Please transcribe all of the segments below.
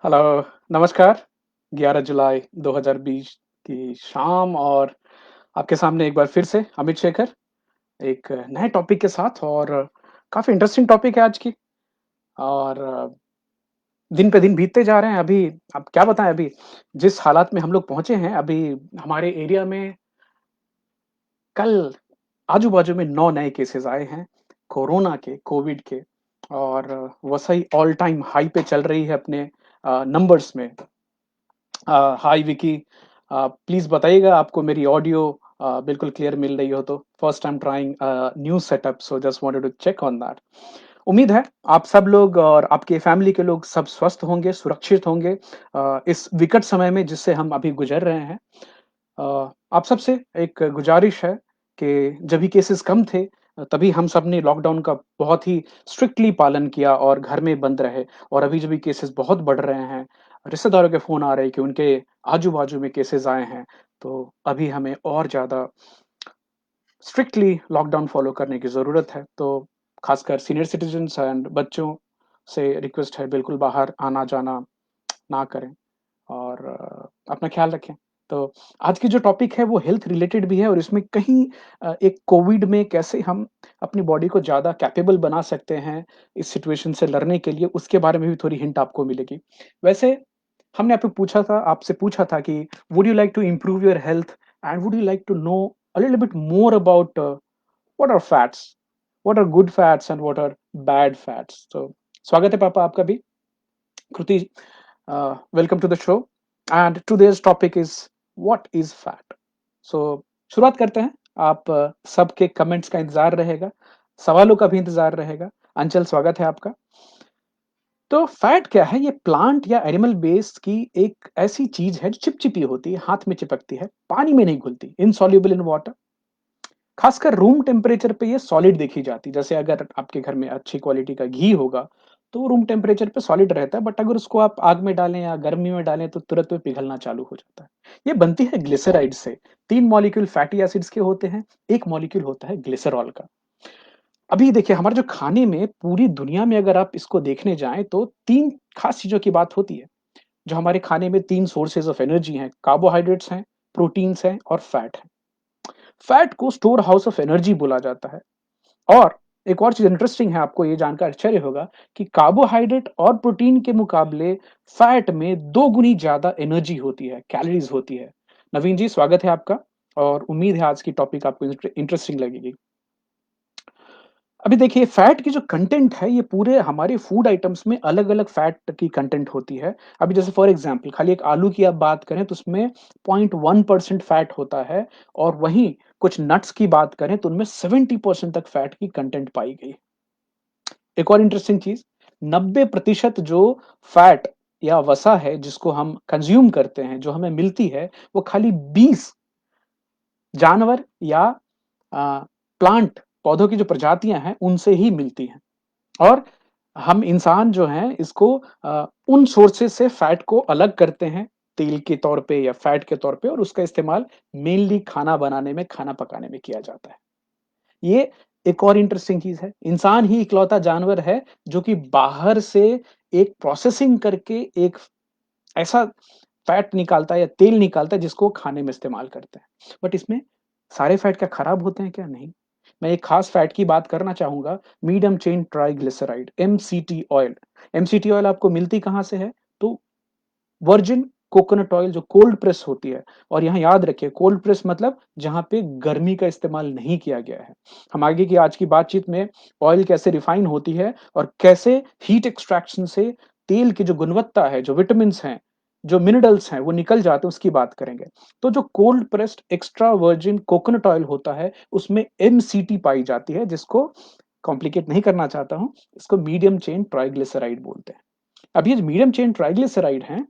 Hello, नमस्कार। 11 जुलाई 2020 की शाम और आपके सामने एक बार फिर से अमित शेखर, एक नए टॉपिक के साथ और काफ़ी इंटरेस्टिंग टॉपिक है आज की और दिन पे दिन बीतते जा रहे हैं। अभी अब क्या बताएँ अभी जिस हालात में हम लोग पहुँचे हैं, अभी हमारे एरिया में कल आजू-बाजू में 9 नए केसेज़ आए हैं, कोरोना के, कोविड के और वसई ऑल टाइम हाई पे चल रही है अपने नंबर्स में। हाय विकी प्लीज़ बताइएगा आपको मेरी ऑडियो बिल्कुल क्लियर मिल रही हो तो। First I am trying new setup so just wanted to check on that. उम्मीद है आप सब लोग और आपके फैमिली के लोग सब स्वस्थ होंगे, सुरक्षित होंगे इस विकट समय में जिससे हम अभी गुज़र रहे हैं। आप सबसे एक गुज़ारिश है कि जब भी केसेज़ कम थे तभी हम सब ने लॉकडाउन का बहुत ही स्ट्रिक्टली पालन किया और घर में बंद रहे और अभी जब भी केसेज़ बहुत बढ़ रहे हैं, रिश्तेदारों के फ़ोन आ रहे हैं कि उनके आजू-बाजू में केसेज़ आए हैं, तो अभी हमें और ज़्यादा स्ट्रिक्टली लॉकडाउन फ़ॉलो करने की ज़रूरत है। तो ख़ासकर सीनियर सिटिज़न्स एंड बच्चों से रिक्वेस्ट है बिल्कुल बाहर आना-जाना ना करें। और अपना ख़्याल रखें। तो आज की जो टॉपिक है वो हेल्थ रिलेटेड भी है और इसमें कहीं एक कोविड में कैसे हम अपनी बॉडी को ज़्यादा कैपेबल बना सकते हैं, इस सिचुएशन से लड़ने के लिए, उसके बारे में भी थोड़ी हिंट आपको मिलेगी। वैसे हमने आपसे पूछा था कि would you like to improve your health and would you like to know a little bit more about what are fats? What are good fats and what are bad fats? तो स्वागत है पापा आपका भी। Kruti, welcome to the show. And today's topic is what is fat? So शुरुआत करते हैं। आप सबके कमेंट्स का इंतजार रहेगा, सवालों का भी इंतजार रहेगा। अंचल स्वागत है आपका। तो फैट क्या है? ये प्लांट या एनिमल बेस्ड की एक ऐसी चीज है जो चिपचिपी होती है, हाथ में चिपकती है, पानी में नहीं घुलती, इनसॉल्युबल इन वाटर। खासकर रूम टेम्परेचर पे ये सॉलिड देखी जाती है। जैसे अगर आपके घर में अच्छी क्वालिटी का घी होगा, तो वो रूम टेम्परेचर पे सॉलिड रहता है, बट अगर उसको आप आग में डालें या गर्मी में डालें, तो तुरंत में पिघलना चालू हो जाता है। ये बनती है ग्लिसराइड से। 3 मॉलिक्यूल फैटी एसिड्स के होते हैं, 1 मॉलिक्यूल होता है ग्लिसरॉल का। अभी देखिए हमारे जो खाने में पूरी दुनिया में अगर आप इसको देखने जाएँ, तो 3 खास चीज़ों की बात होती है। जो हमारे खाने में 3 सोर्सेज़ ऑफ एनर्जी हैं, कार्बोहाइड्रेट्स हैं, प्रोटीन्स हैं और फैट है। फैट को स्टोर हाउस ऑफ एनर्जी बोला जाता है। और एक और चीज़ इंटरेस्टिंग है, आपको ये जानकर आश्चर्य होगा कि कार्बोहाइड्रेट और प्रोटीन के मुकाबले फैट में 2 गुनी ज़्यादा एनर्जी होती है, कैलोरीज़ होती है। नवीन जी स्वागत है आपका और उम्मीद है आज की टॉपिक आपको इंटरेस्टिंग लगेगी। अभी देखिए फैट की जो कंटेंट है ये पूरे हमारे फूड आइटम्स में अलग-अलग फैट की कंटेंट होती है। अभी जैसे फॉर एग्ज़ाम्पल खाली एक आलू की आप बात करें तो उसमें 0.1% फैट होता है और वहीं कुछ नट्स की बात करें तो उनमें 70% तक फैट की कंटेंट पाई गई। एक और इंटरेस्टिंग चीज़ 90% जो फैट या वसा है जिसको हम कंज़्यूम करते हैं, जो हमें मिलती है, वो खाली 20 जानवर या प्लांट पौधों की जो प्रजातियाँ हैं, उनसे ही मिलती हैं। और हम इंसान जो हैं इसको उन सोर्सेज़ से फैट को अलग करते हैं, तेल के तौर पे या फैट के तौर पे और उसका इस्तेमाल मेनली खाना बनाने में, खाना पकाने में किया जाता है। ये एक और इंटरेस्टिंग चीज़ है, इंसान ही इकलौता जानवर है जो कि बाहर से एक प्रोसेसिंग करके एक ऐसा फैट निकालता है या तेल निकालता है जिसको खाने में इस्तेमाल करते हैं। बट इसमें सारे फैट क्या खराब होते हैं क्या? नहीं। मैं एक खास फैट की बात करना चाहूँगा, medium chain triglyceride MCT oil. MCT oil आपको मिलती कहाँ से है? तो वर्जिन कोकोनट ऑयल जो कोल्ड प्रेस होती है और यहाँ याद रखिए कोल्ड प्रेस मतलब जहाँ पे गर्मी का इस्तेमाल नहीं किया गया है। हम आगे की आज की बातचीत में ऑयल कैसे रिफाइन होती है और कैसे हीट एक्सट्रैक्शन से तेल की जो गुणवत्ता है, जो विटामिन्स हैं, जो मिनरल्स हैं, वो निकल जाते हैं उसकी बात करेंगे। तो जो cold pressed extra virgin coconut oil होता है, उसमें एमसीटी पाई जाती है जिसको कॉम्प्लिकेट नहीं करना चाहता हूँ, इसको मीडियम चेन ट्राइग्लिसराइड बोलते हैं। अब ये जो मीडियम चेन ट्राइग्लिसराइड हैं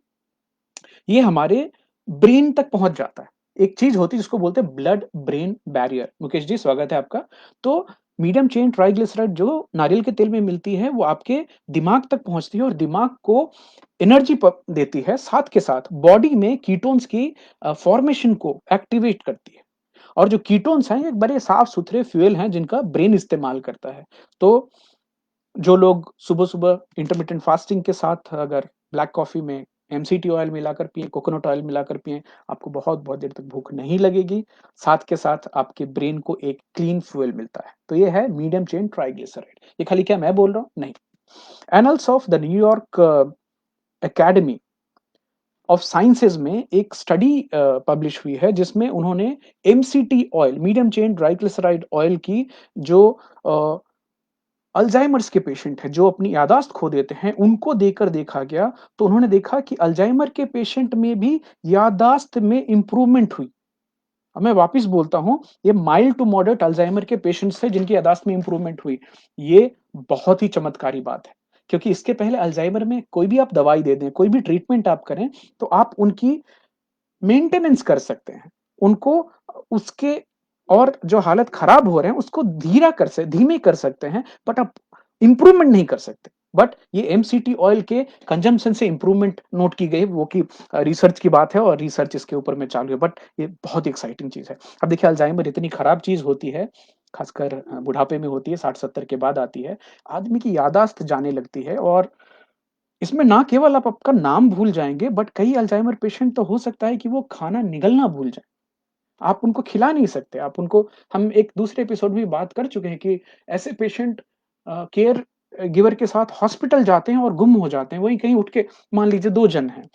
ये हमारे ब्रेन तक पहुँच जाता है। एक चीज़ होती है जिसको बोलते हैं blood brain barrier. Mukesh ji स्वागत है आपका। तो मीडियम चेन ट्राइग्लिसराइड जो नारियल के तेल में मिलती है वो आपके दिमाग तक पहुँचती है और दिमाग को एनर्जी प देती है, साथ के साथ बॉडी में कीटोन्स की फॉर्मेशन को एक्टिवेट करती है। और जो कीटोन्स हैं ये एक बड़े साफ-सुथरे फ्यूल हैं जिनका ब्रेन इस्तेमाल करता है। तो जो लोग सुबह-सुबह इंटरमिटेंट फास्टिंग के साथ अगर ब्लैक कॉफ़ी में एमसीटी ऑयल मिलाकर पिएँ, कोकोनट ऑयल मिलाकर पिएँ, आपको बहुत-बहुत देर तक भूख नहीं लगेगी। साथ के साथ आपके ब्रेन को एक क्लीन फ्यूल मिलता है। तो ये है मीडियम चेन ट्राइग्लिसराइड। ये खाली क्या मैं बोल रहा हूँ? नहीं। Annuls of the New York academy of sciences में एक स्टडी पब्लिश हुई है जिसमें उन्होंने MCT oil, medium chain triglyceride oil की जो अ, अल्ज़ाइमर्स के पेशेंट हैं, जो अपनी याददाश्त खो देते हैं, उनको देकर देखा गया, तो उन्होंने देखा कि अल्ज़ाइमर के पेशेंट में भी याददाश्त में इम्प्रूवमेंट हुई। अब मैं वापिस बोलता हूँ, ये माइल्ड टू मॉडरेट अल्ज़ाइमर के पेशेंट्स थे जिनकी याददाश्त में इम्प्रूवमेंट हुई। ये बहुत ही चमत्कारी बात है, क्योंकि इसके पहले अल्ज़ाइमर में कोई भी आप दवाई दे दें, कोई भी ट्रीटमेंट आप करें, तो आप उनकी मेंटेनेंस कर सकते हैं। उनको उसके और जो हालत खराब हो रहे हैं, उसको धीमे कर सकते हैं, बट आप इम्प्रूवमेंट नहीं कर सकते। बट ये एमसीटी ऑयल के कंजम्पशन से इम्प्रूवमेंट नोट की गई, वो कि रिसर्च की बात है और रिसर्च इसके ऊपर में चालू है, बट ये बहुत ही एक्साइटिंग चीज़ है। अब देखिए अल्ज़ाइमर इतनी खराब चीज़ होती है, खासकर बुढ़ापे में होती है, 60-70 के बाद आती है। आदमी की याददाश्त जाने लगती है और इसमें ना केवल आप आपका नाम भूल जाएँगे, बट कई अल्ज़ाइमर पेशेंट तो हो सकता है कि वो खाना निगलना भूल जाएँ। आप उनको खिला नहीं सकते, आप उनको हम एक दूसरे एपिसोड में बात कर चुके हैं कि ऐसे पेशेंट केयर गिवर के साथ हॉस्पिटल जाते हैं और गुम हो जाते हैं। वहीं कहीं उठ के मान लीजिए 2 जन हैं,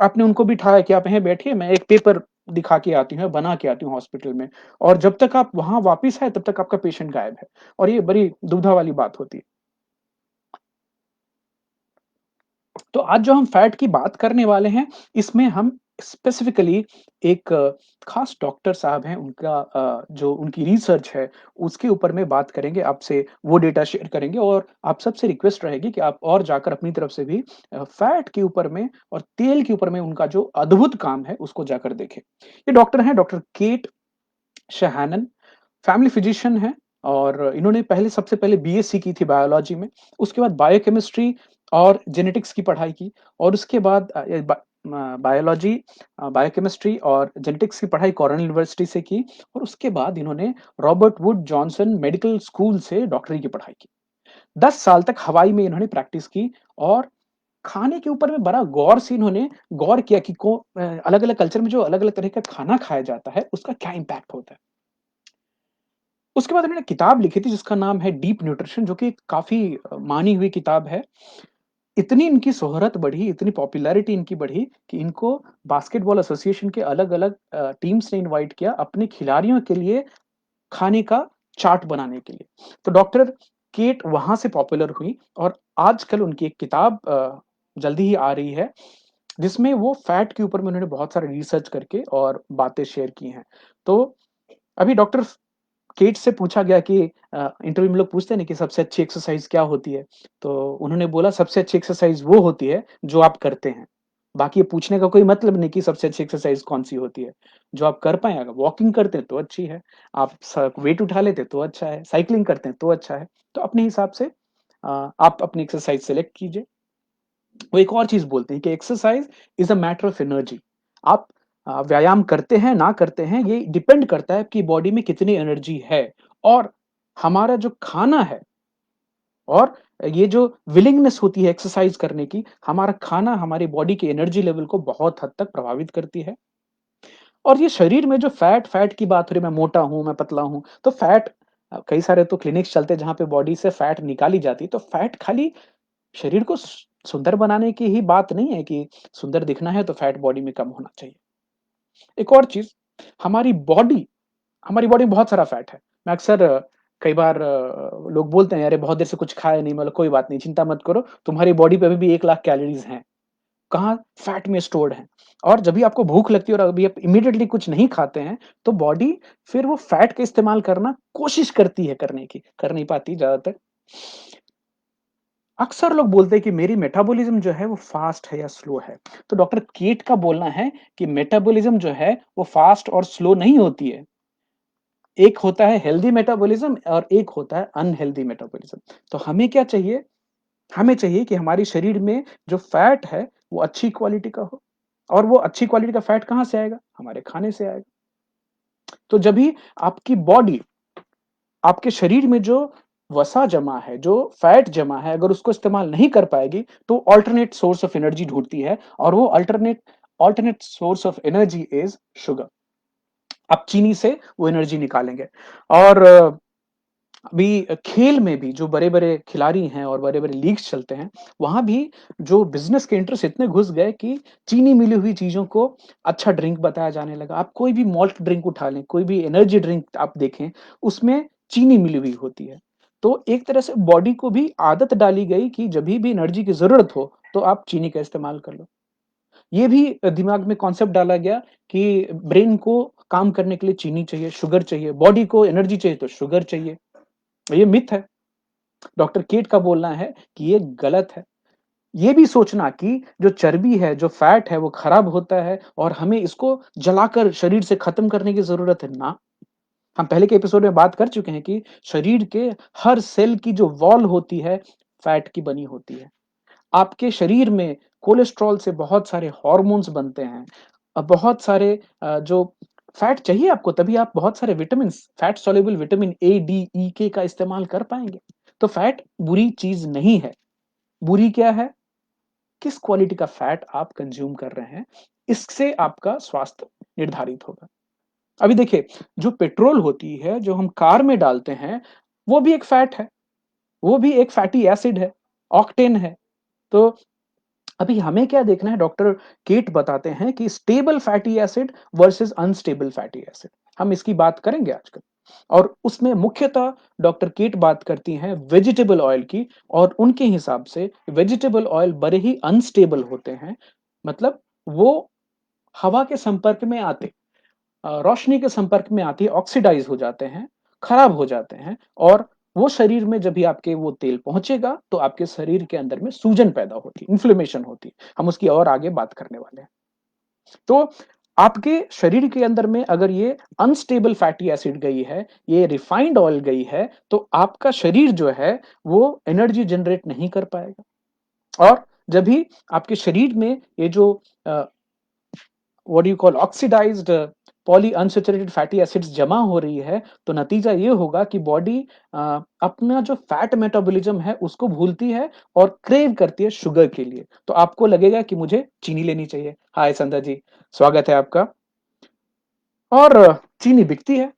आपने उनको बिठाया कि आप यहीं बैठिए, मैं एक पेपर दिखा के आती हूँ, बना के आती हूँ हॉस्पिटल में और जब तक आप वहाँ वापिस आए, तब तक आपका पेशेंट गायब है और ये बड़ी दुविधा वाली बात होती है। तो आज जो हम फैट की बात करने वाले हैं, इसमें हम स्पेसिफिकली एक खास डॉक्टर साहब हैं, उनका जो उनकी रिसर्च है, उसके ऊपर में बात करेंगे, आपसे वो डेटा शेयर करेंगे और आप सबसे रिक्वेस्ट रहेगी कि आप और जाकर अपनी तरफ से भी फैट के ऊपर में और तेल के ऊपर में उनका जो अद्भुत काम है, उसको जाकर देखें। ये डॉक्टर हैं, डॉक्टर केट शहानन, फैमिली फिजिशियन हैं और इन्होंने सबसे पहले बीएससी की थी बायोलॉजी में, उसके बाद बायोकेमिस्ट्री और जेनेटिक्स की पढ़ाई की और उसके बाद बायोलॉजी बायोकेमिस्ट्री और जेनेटिक्स की पढ़ाई कॉर्नेल यूनिवर्सिटी से की और उसके बाद इन्होंने Robert would Johnson medical school से डॉक्टरी की पढ़ाई की। 10 साल तक हवाई में इन्होंने प्रैक्टिस की और खाने के ऊपर में बड़ा गौर से इन्होंने गौर किया कि अलग-अलग कल्चर में जो अलग-अलग तरह का खाना खाया जाता है, उसका क्या इम्पैक्ट होता है। उसके बाद इन्होंने किताब लिखी थी जिसका नाम है डीप न्यूट्रिशन जो कि काफ़ी मानी हुई किताब है। इतनी इनकी शोहरत बढ़ी, इतनी पॉपुलैरिटी इनकी बढ़ी कि इनको बास्केटबॉल एसोसिएशन के अलग-अलग टीम्स ने इनवाइट किया अपने खिलाड़ियों के लिए खाने का चार्ट बनाने के लिए। तो डॉक्टर केट वहाँ से पॉपुलर हुई और आजकल उनकी एक किताब जल्दी ही आ रही है, जिसमें वो फैट के ऊपर में उन्होंने बहुत सारे रिसर्च करके और बातें शेयर की हैं। तो अभी डॉक्टर केट से पूछा गया कि इंटरव्यू में लोग पूछते हैं ना कि सबसे अच्छी एक्सरसाइज़ क्या होती है? तो उन्होंने बोला सबसे अच्छी एक्सरसाइज़ वो होती है जो आप करते हैं। बाकी ये पूछने का कोई मतलब नहीं कि सबसे अच्छी एक्सरसाइज़ कौन-सी होती है। जो आप कर पाएँ अगर वॉकिंग करते हैं तो अच्छी है, आप वेट उठा लेते हैं तो अच्छा है, साइक्लिंग करते हैं तो अच्छा है। तो अपने हिसाब से आप अपनी एक्सरसाइज़ सेलेक्ट कीजिए। वो एक और चीज़ बोलते हैं कि exercise is a matter of energy. आप व्यायाम करते हैं, ना करते हैं, ये डिपेंड करता है आपकी बॉडी में कितनी एनर्जी है और हमारा जो खाना है और ये जो विलिंगनेस होती है एक्सरसाइज़ करने की, हमारा खाना हमारी बॉडी के एनर्जी लेवल को बहुत हद तक प्रभावित करती है। और ये शरीर में जो फैट की बात हो रही है, मैं मोटा हूँ, मैं पतला हूँ, तो फैट कई सारे तो क्लिनिक्स चलते हैं जहाँ पे बॉडी से फैट निकाली जाती है, तो फैट खाली शरीर को सुंदर बनाने की ही बात नहीं है कि सुंदर दिखना है तो फैट बॉडी में कम होना चाहिए। एक और चीज़, हमारी बॉडी हमारी बॉडी में बहुत सारा फैट है। मैं अक्सर कई बार लोग बोलते हैं, "अरे! बहुत देर से कुछ खाया नहीं।" मतलब कोई बात नहीं, चिंता मत करो, तुम्हारी बॉडी पे अभी भी 1 लाख कैलोरीज़ हैं। कहाँ? फैट में स्टोर्ड हैं। और जब भी आपको भूख लगती है और अभी आप इमीडिएटली कुछ नहीं खाते हैं, तो बॉडी फिर वो फैट का इस्तेमाल करना कोशिश करती है करने की, कर नहीं पाती ज़्यादातर। अक्सर लोग बोलते हैं कि मेरी मेटाबॉलिज़्म जो है वो फ़ास्ट है या स्लो है। तो डॉक्टर केट का बोलना है कि मेटाबॉलिज़्म जो है वो फ़ास्ट और स्लो नहीं होती है। एक होता है हेल्दी मेटाबॉलिज़्म और एक होता है अनहेल्दी मेटाबॉलिज़्म। तो हमें क्या चाहिए? हमें चाहिए कि हमारे शरीर में जो फैट है वो अच्छी क्वालिटी का हो और वो अच्छी क्वालिटी का फैट कहाँ से आएगा? हमारे खाने से आएगा। तो जब भी आपकी बॉडी आपके शरीर में जो वसा जमा है, जो फैट जमा है, अगर उसको इस्तेमाल नहीं कर पाएगी, तो अल्टरनेट सोर्स ऑफ एनर्जी ढूँढती है और वो alternate alternate source of energy is sugar. आप चीनी से वो एनर्जी निकालेंगे और अभी खेल में भी जो बड़े-बड़े खिलाड़ी हैं और बड़े-बड़े लीग्स चलते हैं, वहाँ भी जो बिज़नेस के इंटरेस्ट इतने घुस गए कि चीनी मिली हुई चीज़ों को अच्छा ड्रिंक बताया जाने लगा। आप कोई भी माल्ट ड्रिंक उठा लें, कोई भी एनर्जी ड्रिंक आप देखें, उसमें चीनी मिली हुई होती है। तो एक तरह से बॉडी को भी आदत डाली गई कि जभी भी एनर्जी की ज़रूरत हो, तो आप चीनी का इस्तेमाल कर लो। ये भी दिमाग में कॉन्सेप्ट डाला गया कि ब्रेन को काम करने के लिए चीनी चाहिए, शुगर चाहिए, बॉडी को एनर्जी चाहिए तो शुगर चाहिए। ये मिथ है। डॉक्टर केट का बोलना है कि ये गलत है। ये भी सोचना कि जो चर्बी है, जो फैट है वो खराब होता है और हमें इसको जलाकर शरीर से खत्म करने की ज़रूरत है, ना। हम पहले के एपिसोड में बात कर चुके हैं कि शरीर के हर सेल की जो वॉल होती है, फैट की बनी होती है। आपके शरीर में कोलेस्ट्रॉल से बहुत सारे हार्मोन्स बनते हैं। बहुत सारे जो फैट चाहिए आपको तभी आप बहुत सारे vitamins, fat soluble vitamin A, D, E, K का इस्तेमाल कर पाएँगे। तो फैट बुरी चीज़ नहीं है। बुरी क्या है? किस क्वालिटी का फैट आप कंज़्यूम कर रहे हैं, इससे आपका स्वास्थ्य निर्धारित होगा। अभी देखिए, जो पेट्रोल होती है, जो हम कार में डालते हैं, वो भी एक फैट है। वो भी एक फैटी एसिड है, ऑक्टेन है। तो अभी हमें क्या देखना है, डॉक्टर केट बताते हैं कि stable fatty acid versus unstable fatty acid. हम इसकी बात करेंगे आजकल और उसमें मुख्यतः डॉक्टर केट बात करती हैं वेजिटेबल ऑयल की और उनके हिसाब से वेजिटेबल ऑयल बड़े ही अनस्टेबल होते हैं। मतलब वो हवा के संपर्क में आते, रोशनी के संपर्क में आते ही ऑक्सीडाइज हो जाते हैं, खराब हो जाते हैं और वो शरीर में जब भी आपके वो तेल पहुंचेगा तो आपके शरीर के अंदर में सूजन पैदा होती है, इन्फ्लेमेशन होती है। हम उसकी और आगे बात करने वाले हैं। तो आपके शरीर के अंदर में अगर ये अनस्टेबल फैटी एसिड गई है, ये रिफाइंड ऑयल गई है, तो आपका शरीर जो है वो एनर्जी जनरेट नहीं कर पाएगा और जब भी आपके शरीर में ये जो what do you call oxidised poly unsaturated fatty acids जमा हो रही है, तो नतीजा ये होगा कि बॉडी अपना जो फैट मेटाबॉलिज्म है उसको भूलती है और क्रेव करती है शुगर के लिए। तो आपको लगेगा कि मुझे चीनी लेनी चाहिए। हाय संध्या जी, स्वागत है आपका। और चीनी बिकती है,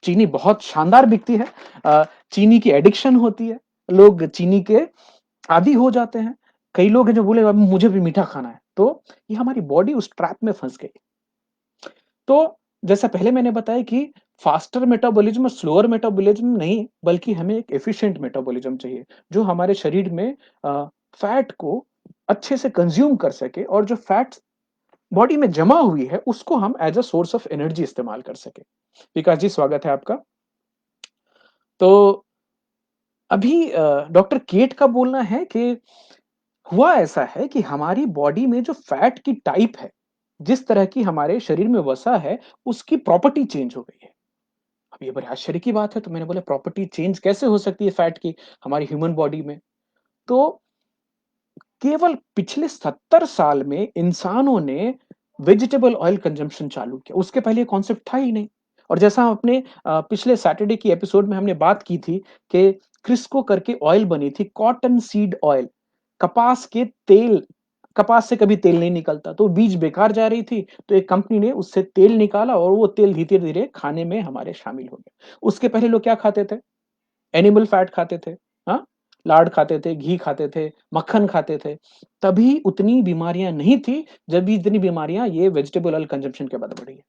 चीनी बहुत शानदार बिकती है। चीनी की एडिक्शन होती है, लोग चीनी के आदी हो जाते हैं। कई लोग हैं जो बोले अब मुझे भी मीठा खाना है, तो ये हमारी बॉडी उस ट्रैप में फँस गई। तो जैसा पहले मैंने बताया कि फास्टर मेटाबॉलिज्म और स्लोअर मेटाबॉलिज्म नहीं, बल्कि हमें एक एफिशिएंट मेटाबॉलिज्म चाहिए, जो हमारे शरीर में फैट को अच्छे से कंज़्यूम कर सके और जो फैट्स बॉडी में जमा हुई है, उसको हम as a source of energy इस्तेमाल कर सकें। विकास जी, स्वागत है आपका। तो अभी डॉक्टर केट का बोलना है कि हुआ ऐसा है कि हमारी बॉडी में जो फैट की टाइप है, जिस तरह की हमारे शरीर में वसा है, उसकी प्रॉपर्टी चेंज हो गई है। अब ये बड़े आश्चर्य की बात है, तो मैंने बोला प्रॉपर्टी चेंज कैसे हो सकती है फैट की हमारी ह्यूमन बॉडी में? तो केवल पिछले 70 साल में इंसानों ने वेजिटेबल ऑयल कंजम्पशन चालू किया। उसके पहले ये कॉन्सेप्ट था ही नहीं। और जैसा हम अपने पिछले सैटरडे की एपिसोड में हमने बात की थी कि क्रिस्को करके ऑयल बनी थी, कॉटन सीड ऑयल। कपास के तेल, कपास से कभी तेल नहीं निकलता, तो बीज बेकार जा रही थी, तो एक कंपनी ने उससे तेल निकाला और वो तेल धीरे-धीरे खाने में हमारे शामिल हो गया। उसके पहले लोग क्या खाते थे? एनिमल फैट खाते थे, हाँ? लाड खाते थे, घी खाते थे, मक्खन खाते थे। तभी उतनी बीमारियाँ नहीं थी, जब भी इतनी बीमारियाँ ये वेजिटेबल ऑयल कंजम्पशन के बाद बढ़ी है।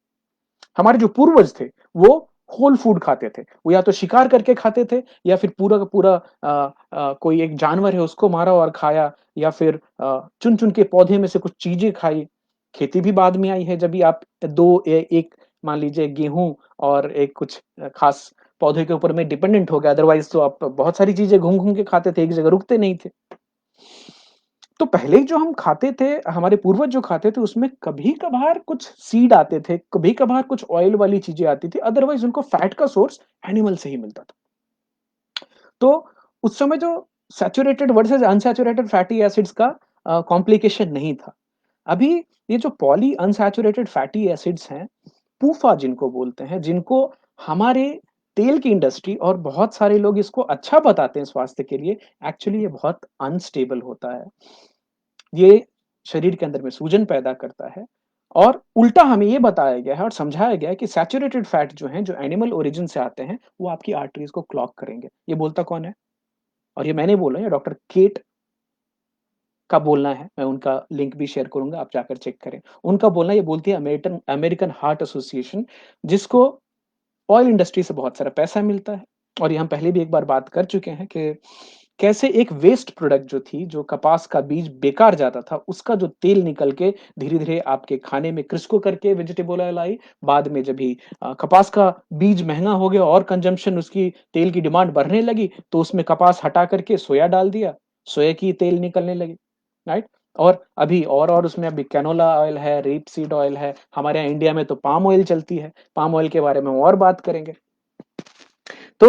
हमारे जो पूर्वज थे, वो होल फूड खाते थे। वो या तो शिकार करके खाते थे या फिर पूरा का पूरा कोई एक जानवर है उसको मारा और खाया या फिर चुन-चुन के पौधे में से कुछ चीज़ें खाई। खेती भी बाद में आई है जब भी आप 2 एक मान लीजिए गेहूँ और एक कुछ खास पौधे के ऊपर में डिपेंडेंट हो गए, अदरवाइज़ तो आप बहुत सारी चीज़ें घूम-घूम के खाते थे, एक जगह रुकते नहीं थे। तो पहले जो हम खाते थे, हमारे पूर्वज जो खाते थे, उसमें कभी-कभार कुछ सीड आते थे, कभी-कभार कुछ ऑयल वाली चीज़ें आती थी, अदरवाइज़ उनको फैट का सोर्स एनिमल से ही मिलता था। तो उस समय जो saturated versus unsaturated fatty acids का कॉम्प्लिकेशन नहीं था। अभी ये जो पॉली अनसैचुरेटेड फैटी एसिड्स हैं, पूफा जिनको बोलते हैं, जिनको हमारे तेल की इंडस्ट्री और बहुत सारे लोग इसको अच्छा बताते हैं स्वास्थ्य के लिए, एक्चुअली ये बहुत अनस्टेबल होता है। ये शरीर के अंदर में सूजन पैदा करता है और उल्टा हमें ये बताया गया है और समझाया गया है कि सैचुरेटेड फैट जो हैं, जो एनिमल ओरिजिन से आते हैं, वो आपकी आर्टरीज़ को क्लॉग करेंगे। ये बोलता कौन है? और ये मैंने बोला, ये डॉक्टर केट का बोलना है, मैं उनका लिंक भी शेयर करूँगा, आप जाकर चेक करें। उनका बोलना ये बोलती है अमेरिटन अमेरिकन हार्ट एसोसिएशन, जिसको ऑयल इंडस्ट्री से बहुत सारा पैसा मिलता है और ये हम पहले भी एक बार बात कर चुके हैं कि कैसे एक वेस्ट प्रोडक्ट जो थी, जो कपास का बीज बेकार जाता था, उसका जो तेल निकल के धीरे-धीरे आपके खाने में क्रिस्को करके वेजिटेबल ऑयल आई। बाद में जब भी कपास का बीज महँगा हो गया और कंजम्पशन उसकी तेल की डिमांड बढ़ने लगी, तो उसमें कपास हटा करके सोया डाल दिया, सोया की तेल निकलने लगी, राइट? और अभी और उसमें अभी कैनोला ऑयल है, रेपसीड ऑयल है, हमारे यहाँ इंडिया में तो पाम ऑयल चलती है, पाम ऑयल के बारे में और बात करेंगे। तो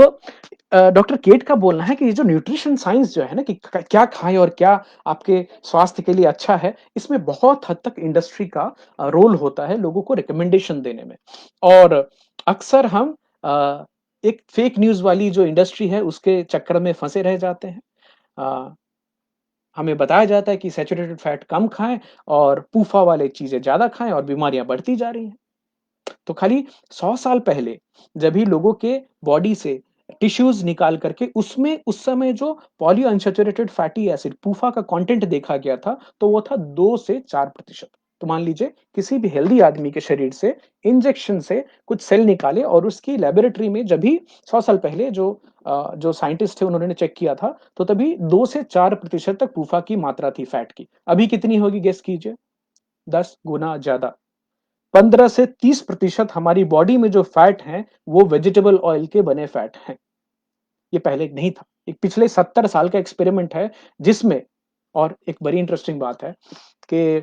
डॉक्टर केट का बोलना है कि ये जो न्यूट्रिशन साइंस जो है ना कि क्या खाएं और क्या आपके स्वास्थ्य के लिए अच्छा है, इसमें बहुत हद तक इंडस्ट्री का रोल होता है लोगों को रिकमेंडेशन देने में। और अक्सर हम एक फेक न्यूज़ वाली जो इंडस्ट्री है उसके चक्कर में फंसे रह जाते हैं। अ, हमें बताया जाता है कि सैचुरेटेड फैट कम खाएं और पूफा वाले चीजें ज्यादा खाएं और बीमारियां बढ़ती जा रही हैं। तो खाली 100 साल पहले जब भी लोगों के बॉडी से टिश्यूज निकाल करके उसमें उस समय जो पॉलीअनसैचुरेटेड फैटी एसिड पूफा का कंटेंट देखा गया था, तो वो था 2 से 4%। तो मान लीजिए किसी भी हेल्दी आदमी के शरीर से इंजेक्शन से कुछ सेल निकाले और उसकी लेबोरेटरी में जब भी 100 साल पहले जो साइंटिस्ट थे उन्होंने चेक किया था, तो तभी 2 से 4% तक पूफा की मात्रा थी फैट की। अभी कितनी होगी गेस कीजिए? 10 गुना ज्यादा। 15 से 30% हमारी बॉडी में जो फैट हैं, वो वेजिटेबल ऑयल के बने फैट हैं। ये पहले नहीं था। एक पिछले 70 साल का एक्सपेरिमेंट है, जिसमें और एक बड़ी इंटरेस्टिंग बात है कि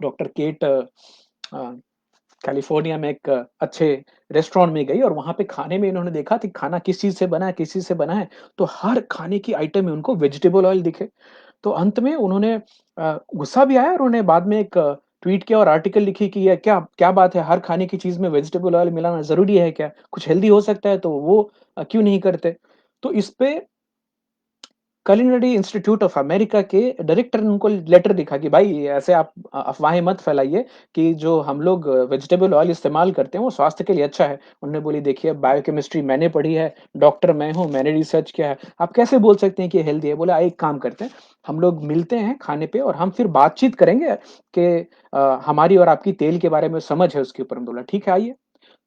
डॉक्टर केट कैलिफोर्निया में एक अच्छे रेस्टोरेंट में गई और वहाँ पे खाने में इन्होंने देखा कि खाना किस चीज़ से बना है, किस चीज़ से बना है, तो हर खाने की आइटम में उनको वेजिटेबल ऑयल दिखे। तो अंत में उन्होंने गुस्सा भी आया और उन्होंने बाद में एक ट्वीट किया और आर्टिकल लिखी कि ये क्या क्या बात है, हर खाने की चीज़ में वेजिटेबल ऑयल मिलाना ज़रूरी है क्या? कुछ हेल्दी हो सकता है तो वो क्यों नहीं करते? तो इस पे कुलिनरी इंस्टीट्यूट ऑफ अमेरिका के डायरेक्टर ने उनको लेटर लिखा कि भाई ऐसे आप अफ़वाहें मत फैलाइए कि जो हम लोग वेजिटेबल ऑयल इस्तेमाल करते हैं वो स्वास्थ्य के लिए अच्छा है। उन्होंने बोली देखिए बायोकेमिस्ट्री मैंने पढ़ी है, डॉक्टर मैं हूँ, मैंने रिसर्च किया है। आप कैसे बोल सकते हैं कि ये हेल्दी है? बोला एक काम करते हैं, हम लोग मिलते हैं खाने पे और हम फिर बातचीत करेंगे कि हमारी और आपकी तेल के बारे में समझ है उसके ऊपर। हम बोला ठीक है आइए।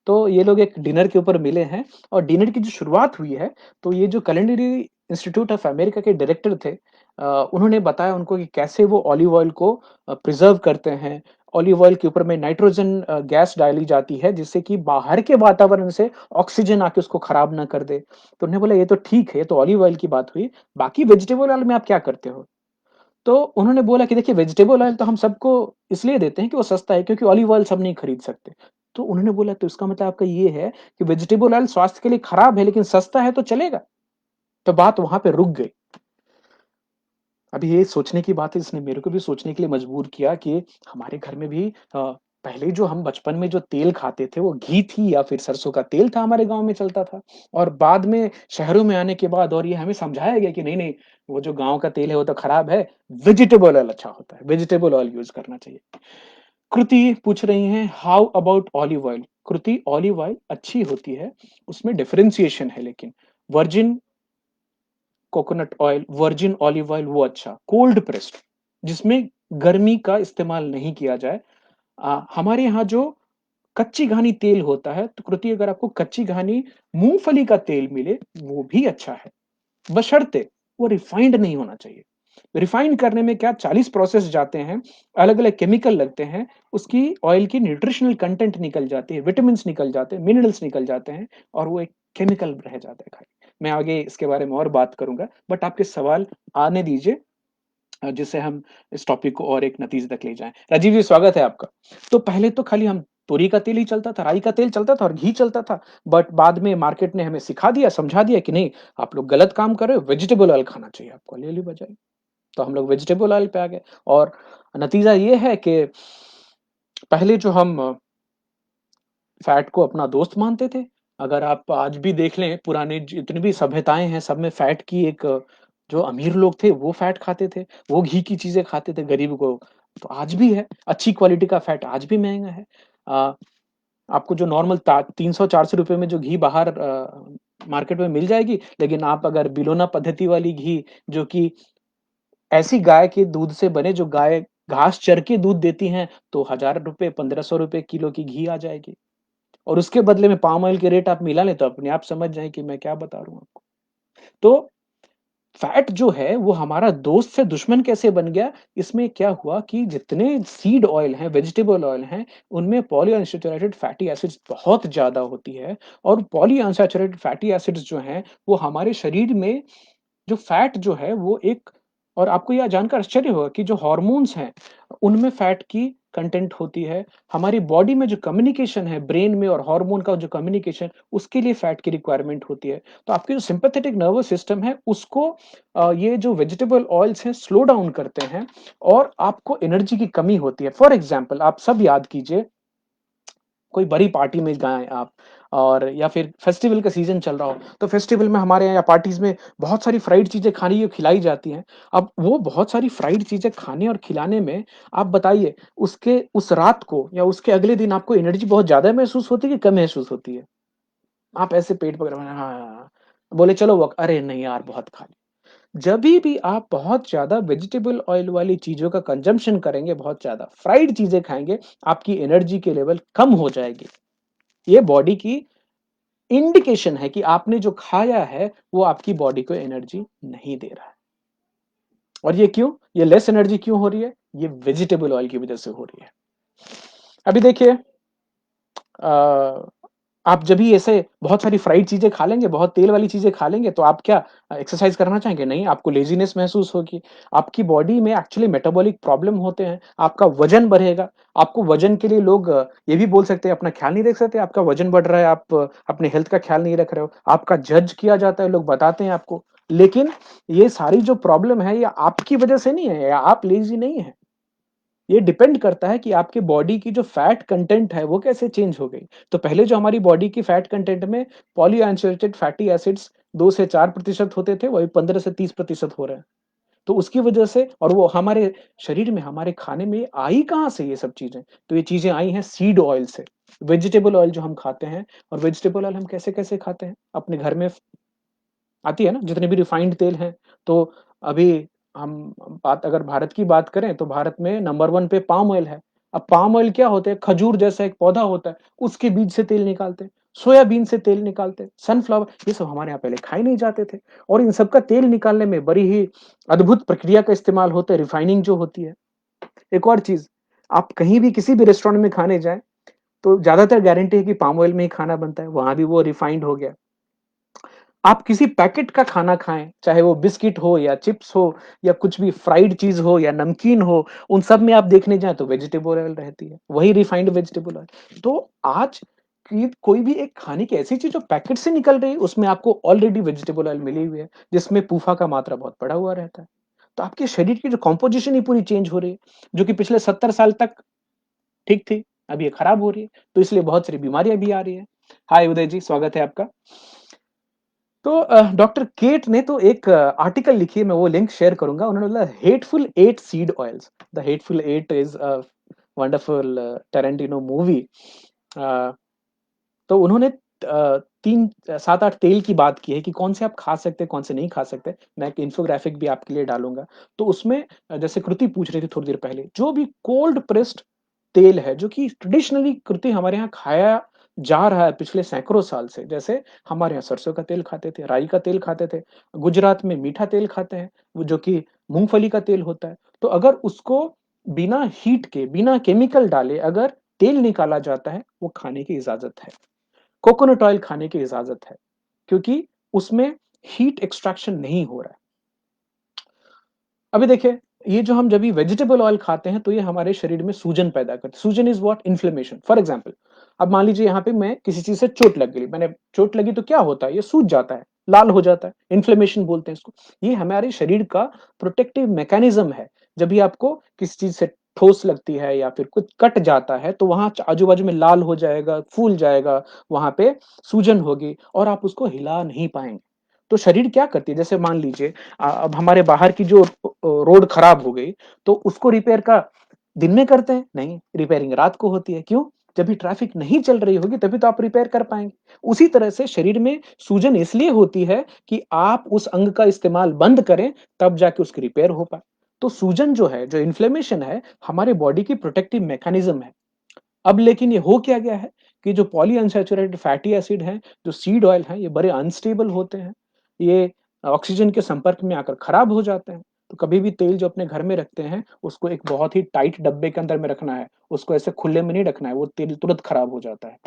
तो ये लोग एक डिनर के ऊपर मिले हैं और डिनर की जो शुरुआत हुई है, तो ये जो कुलिनरी इंस्टीट्यूट ऑफ अमेरिका के डायरेक्टर थे, उन्होंने बताया उनको कि कैसे वो ऑलिव ऑयल को प्रिज़र्व करते हैं। ऑलिव ऑयल के ऊपर में नाइट्रोजन गैस डाली जाती है, जिससे कि बाहर के वातावरण से ऑक्सीजन आके उसको खराब ना कर दे। तो उन्होंने बोला ये तो ठीक है, ये तो ऑलिव ऑयल की बात हुई, बाकी वेजिटेबल ऑयल में आप क्या करते हो? तो उन्होंने बोला कि देखिए वेजिटेबल ऑयल तो हम सबको इसलिए देते हैं कि वो सस्ता है क्योंकि ऑलिव ऑयल सब नहीं खरीद सकते। तो उन्होंने बोला तो इसका मतलब आपका ये है कि वेजिटेबल ऑयल स्वास्थ्य के लिए खराब है लेकिन सस्ता है तो चलेगा? तो बात वहाँ पे रुक गई। अभी ये सोचने की बात है, इसने मेरे को भी सोचने के लिए मजबूर किया कि हमारे घर में भी पहले जो हम बचपन में जो तेल खाते थे वो घी थी या फिर सरसों का तेल था, हमारे गाँव में चलता था। और बाद में शहरों में आने के बाद और ये हमें समझाया गया कि नहीं-नहीं, वो जो गाँव का तेल है वो तो खराब है, वेजिटेबल ऑयल अच्छा होता है, वेजिटेबल ऑयल यूज़ करना चाहिए। कृति पूछ रही हैं how about olive oil? Kriti olive oil अच्छी होती है, उसमें डिफरेंशिएशन है लेकिन। Virgin coconut oil, virgin olive oil वो अच्छा, कोल्ड प्रेस्ड जिसमें गर्मी का इस्तेमाल नहीं किया जाए। हमारे यहाँ जो कच्ची घानी तेल होता है, तो कृति अगर आपको कच्ची घानी मूँगफली का तेल मिले, वो भी अच्छा है, बशर्ते वो रिफाइंड नहीं होना चाहिए। रिफाइन करने में क्या 40 प्रोसेस जाते हैं, अलग-अलग केमिकल लगते हैं, उसकी ऑयल की न्यूट्रिशनल कंटेंट निकल जाती है, विटामिन्स निकल जाते हैं, मिनरल्स निकल जाते हैं और वो एक केमिकल रह जाता है खाली। मैं आगे इसके बारे में और बात करूँगा, बट आपके सवाल आने दीजिए जिससे हम इस टॉपिक को और एक नतीजे तक ले जाएँ। राजीव जी स्वागत है आपका। तो पहले तो खाली हम तोरी का तेल ही चलता था, राई का तेल चलता था और घी चलता था, बट बाद में मार्केट ने हमें सिखा दिया, समझा दिया कि नहीं, आप लोग गलत काम कर रहे हो, वेजिटेबल ऑयल खाना चाहिए आपको, ले ली बजाय। तो हम लोग वेजिटेबल ऑयल पे आ गए और नतीजा ये है कि पहले जो हम फैट को अपना दोस्त मानते थे। अगर आप आज भी देख लें पुराने जितनी भी सभ्यताएँ हैं, सब में फैट की एक जो अमीर लोग थे वो फैट खाते थे, वो घी की चीज़ें खाते थे, गरीब को तो आज भी है, अच्छी क्वालिटी का फैट आज भी महँगा है। अ, आपको जो नॉर्मल ता 300-400 रुपए में जो घी बाहर मार्केट में मिल जाएगी, लेकिन आप अगर बिलोना पद्धति वाली घी जो कि ऐसी गाय के दूध से बने जो गाय घास चर के दूध देती हैं, तो ₹1000 ₹1500 किलो की घी आ जाएगी। और उसके बदले में पाम ऑयल के रेट आप मिला लें तो अपने आप समझ जाएँ कि मैं क्या बता रहा हूँ आपको। तो फैट जो है वो हमारा दोस्त से दुश्मन कैसे बन गया, इसमें क्या हुआ कि जितने सीड ऑयल हैं, वेजिटेबल ऑयल हैं, उनमें पॉलीअनसैचुरेटेड फैटी एसिड्स बहुत ज़्यादा होती है और पॉलीअनसैचुरेटेड फैटी एसिड्स जो हैं, वो हमारे शरीर में जो फैट जो है वो एक और आपको यह जानकर आश्चर्य होगा कि जो हॉर्मोन्स हैं, उनमें फैट की कंटेंट होती है। हमारी बॉडी में जो कम्युनिकेशन है, ब्रेन में और हार्मोन का जो कम्युनिकेशन, उसके लिए फैट की रिक्वायरमेंट होती है। तो आपके जो सिम्पैथेटिक नर्वस सिस्टम है, उसको ये जो वेजिटेबल ऑयल्स हैं, स्लो डाउन करते हैं और आपको एनर्जी की कमी होती है। फॉर एग्ज़ाम्पल आप सब याद कीजिए कोई बड़ी पार्टी में गए आप और या फिर फेस्टिवल का सीज़न चल रहा हो, तो फेस्टिवल में हमारे यहाँ या पार्टीज़ में बहुत सारी फ्राइड चीज़ें खानी और खिलाई जाती हैं। अब वो बहुत सारी फ्राइड चीज़ें खाने और खिलाने में आप बताइए उसके उस रात को या उसके अगले दिन आपको एनर्जी बहुत ज़्यादा महसूस होती है कि कम महसूस होती है? आप ऐसे पेट पकड़े हाँ, हाँ, हाँ। बोले चलो वक अरे नहीं यार बहुत खा लिया। जभी भी आप बहुत ज़्यादा वेजिटेबल ऑयल वाली चीज़ों का कंज़म्पशन करेंगे, बहुत ज़्यादा फ्राइड चीज़ें खाएँगे, आपकी एनर्जी के लेवल कम हो जाएगी। ये बॉडी की इंडिकेशन है कि आपने जो खाया है, वो आपकी बॉडी को एनर्जी नहीं दे रहा है। और ये क्यों? ये लेस एनर्जी क्यों हो रही है? ये वेजिटेबल ऑयल की वजह से हो रही है। अभी देखिए अ, आप जब भी ऐसे बहुत सारी फ्राइड चीज़ें खा लेंगे, बहुत तेल वाली चीज़ें खा लेंगे, तो आप क्या एक्सरसाइज़ करना चाहेंगे? नहीं, आपको लेज़ीनेस महसूस होगी। आपकी बॉडी में एक्चुअली मेटाबॉलिक प्रॉब्लम होते हैं, आपका वज़न बढ़ेगा। आपको वज़न के लिए लोग ये भी बोल सकते हैं, अपना ख़्याल नहीं रख सकते, आपका वज़न बढ़ रहा है, आप अपने हेल्थ का ख़्याल नहीं रख रहे हो। आपका जज किया जाता है, लोग बताते हैं आपको। लेकिन ये सारी जो प्रॉब्लम है, ये आपकी वजह से नहीं है या आप लेज़ी नहीं हैं। ये डिपेंड करता है कि आपके बॉडी की जो फैट कंटेंट है वो कैसे चेंज हो गई। तो पहले जो हमारी बॉडी की फैट कंटेंट में पॉलीअनसैचुरेटेड फैटी एसिड्स 2 से 4% होते थे, वही 15 से 30% हो रहे हैं। तो उसकी वजह से और वो हमारे शरीर में, हमारे खाने में ये आई कहाँ से ये सब चीज़ें? तो ये चीज़ें आई हैं सीड ऑयल से। वेजिटेबल ऑयल जो हम खाते हैं और वेजिटेबल ऑयल हम कैसे-कैसे खाते हैं? अपने घर में आती है ना, जितने भी रिफाइंड तेल हैं, तो अभी हम बात अगर भारत की बात करें, तो भारत में नंबर 1 पे पाम ऑयल है। अब पाम ऑयल क्या होते हैं, खजूर जैसा एक पौधा होता है, उसके बीज से तेल निकालते हैं, सोयाबीन से तेल निकालते हैं, सनफ्लावर ये सब हमारे यहाँ पहले खाए नहीं जाते थे और इन सब का तेल निकालने में बड़ी ही अद्भुत प्रक्रिया का इस्तेमाल होता है, रिफाइनिंग जो होती है। एक और चीज़, आप कहीं भी किसी भी रेस्टोरेंट में खाने जाएँ, तो ज़्यादातर गारंटी है कि पाम ऑयल में ही खाना बनता है, वहाँ भी वो रिफाइंड हो गया। आप किसी पैकेट का खाना खाएँ, चाहे वो बिस्किट हो या चिप्स हो या कुछ भी फ्राइड चीज़ हो या नमकीन हो, उन सब में आप देखने जाएँ तो वेजिटेबल ऑयल रहती है, वही रिफाइंड वेजिटेबल ऑयल। तो आज की कोई भी एक खाने की ऐसी चीज़ जो पैकेट से निकल रही है, उसमें आपको ऑलरेडी वेजिटेबल ऑयल मिली हुई है, जिसमें पूफ़ा का मात्रा बहुत बढ़ा हुआ रहता है। तो आपके शरीर की जो कंपोज़िशन ही पूरी चेंज हो रही है, जो कि पिछले 70 साल तक ठीक थी, अब ये खराब हो रही है, तो इसलिए बहुत सारी बीमारियाँ भी आ रही हैं। हाय उदय जी, स्वागत है आपका। तो डॉक्टर केट ने तो एक आर्टिकल लिखी है, मैं वो लिंक शेयर करूँगा। उन्होंने बोला hateful 8 seed oils. The hateful 8 is a wonderful Tarantino movie. Uh, तो उन्होंने 3 7-8 तेल की बात की है कि कौन से आप खा सकते हैं, कौन से नहीं खा सकते। मैं एक इन्फोग्राफिक भी आपके लिए डालूँगा। तो उसमें जैसे कृति पूछ रही थी थोड़ी देर पहले, जो भी कोल्ड प्रेस्ड तेल है, जो कि ट्रेडिशनली कृति हमारे यहाँ खाया जा रहा है पिछले सैकड़ों साल से। जैसे हमारे यहाँ सरसों का तेल खाते थे, राई का तेल खाते थे, गुजरात में मीठा तेल खाते हैं, वो जो कि मूँगफली का तेल होता है। तो अगर उसको बिना हीट के, बिना केमिकल डाले अगर तेल निकाला जाता है, वो खाने की इजाज़त है। कोकोनट ऑयल खाने की इजाज़त है, क्योंकि उसमें हीट एक्सट्रैक्शन नहीं हो रहा है। अभी देखिए, ये जो हम जब भी वेजिटेबल ऑयल खाते हैं, तो ये हमारे शरीर में सूजन पैदा करता है। सूजन is what? Inflammation. For example अब मान लीजिए यहाँ पे मैं किसी चीज़ से चोट लग गई, मैंने चोट लगी तो क्या होता है? ये सूज जाता है, लाल हो जाता है, इन्फ्लेमेशन बोलते हैं इसको। ये हमारे शरीर का प्रोटेक्टिव मैकेनिज़्म है। जब भी आपको किसी चीज़ से ठोस लगती है या फिर कुछ कट जाता है, तो वहाँ च आजू-बाजू में लाल हो जाएगा, फूल जाएगा, वहाँ पे सूजन होगी और आप उसको हिला नहीं पाएँगे। तो शरीर क्या करती है, जैसे मान लीजिए अब हमारे बाहर की जो रोड खराब हो गई, तो उसको रिपेयर का दिन में करते हैं? नहीं, रिपेयरिंग रात को होती है। क्यों? जब भी ट्रैफिक नहीं चल रही होगी तभी तो आप रिपेयर कर पाएँगे। उसी तरह से शरीर में सूजन इसलिए होती है कि आप उस अंग का इस्तेमाल बंद करें, तब जाके उसकी रिपेयर हो पाए। तो सूजन जो है, जो इन्फ्लेमेशन है, हमारे बॉडी की प्रोटेक्टिव मैकेनिज़्म है। अब लेकिन ये हो क्या गया है कि जो पॉली अनसैचुरेटेड फैटी एसिड हैं, जो सीड ऑयल हैं, ये बड़े अनस्टेबल होते हैं। ये ऑक्सीजन के संपर्क में आकर खराब हो जाते हैं। तो कभी भी तेल जो अपने घर में रखते हैं, उसको एक बहुत ही टाइट डब्बे के अंदर में रखना है। उसको ऐसे खुले में नहीं रखना है, वो तेल तुरंत खराब हो जाता है।